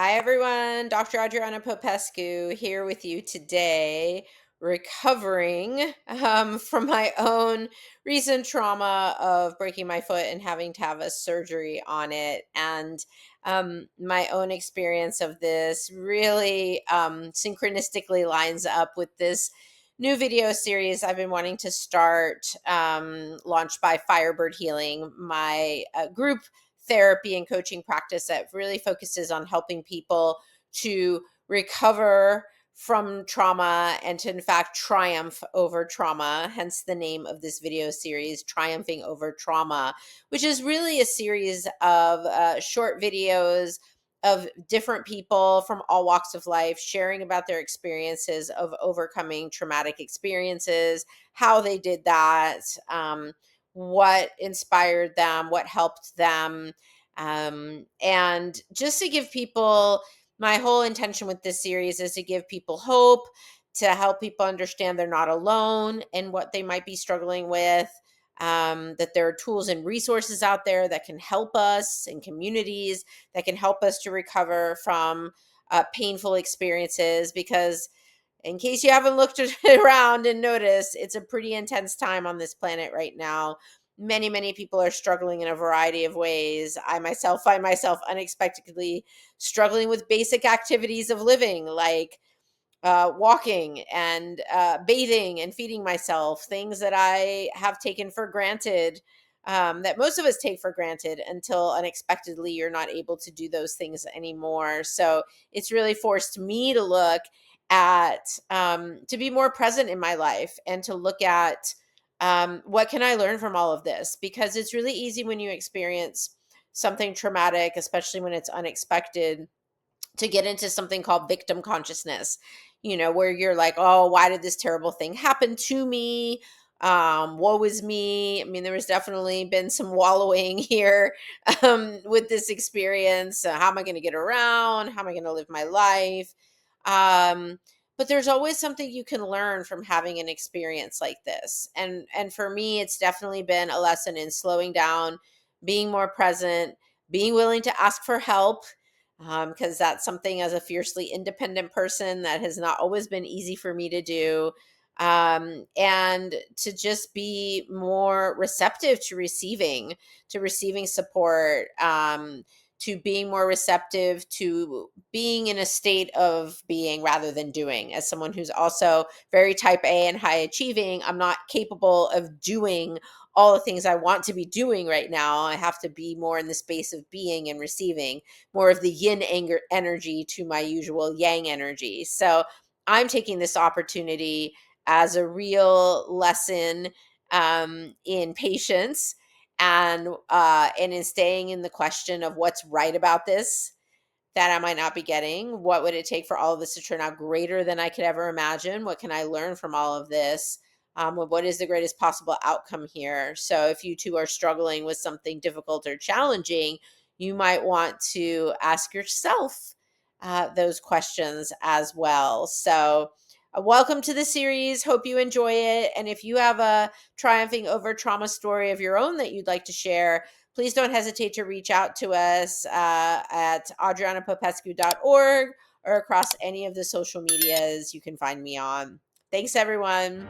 Hi, everyone. Dr. Adriana Popescu here with you today, recovering from my own recent trauma of breaking my foot and having to have a surgery on it. And my own experience of this really synchronistically lines up with this new video series I've been wanting to start, launched by Firebird Healing, my group therapy and coaching practice that really focuses on helping people to recover from trauma and to in fact triumph over trauma, hence the name of this video series, Triumphing Over Trauma, which is really a series of short videos of different people from all walks of life sharing about their experiences of overcoming traumatic experiences, how they did that, what inspired them, what helped them. And just to give people, my whole intention with this series is to give people hope, to help people understand they're not alone in what they might be struggling with, that there are tools and resources out there that can help us, and communities that can help us to recover from painful experiences. Because in case you haven't looked around and noticed, it's a pretty intense time on this planet right now. Many people are struggling in a variety of ways. I myself find myself unexpectedly struggling with basic activities of living, like walking and bathing and feeding myself, things that I have taken for granted, that most of us take for granted until unexpectedly you're not able to do those things anymore. So it's really forced me to look at, to be more present in my life and to look at what can I learn from all of this? Because it's really easy when you experience something traumatic, especially when it's unexpected, to get into something called victim consciousness, where you're like, oh, why did this terrible thing happen to me? Woe is me. I mean, there was definitely been some wallowing here with this experience. How am I going to get around? How am I going to live my life? But there's always something you can learn from having an experience like this. And for me, it's definitely been a lesson in slowing down, being more present, being willing to ask for help, because that's something as a fiercely independent person that has not always been easy for me to do. And to just be more receptive to receiving support, to being more receptive to being in a state of being rather than doing. As someone who's also very type A and high achieving, I'm not capable of doing all the things I want to be doing right now. I have to be more in the space of being and receiving, more of the yin anger energy to my usual yang energy. So I'm taking this opportunity as a real lesson in patience, and in staying in the question of what's right about this that I might not be getting. What would it take for all of this to turn out greater than I could ever imagine? What can I learn from all of this? What is the greatest possible outcome here? So if you two are struggling with something difficult or challenging, you might want to ask yourself those questions as well. So welcome to the series. Hope you enjoy it. And if you have a triumphing over trauma story of your own that you'd like to share, please don't hesitate to reach out to us at adrianapopescu.org or across any of the social medias you can find me on. Thanks, everyone.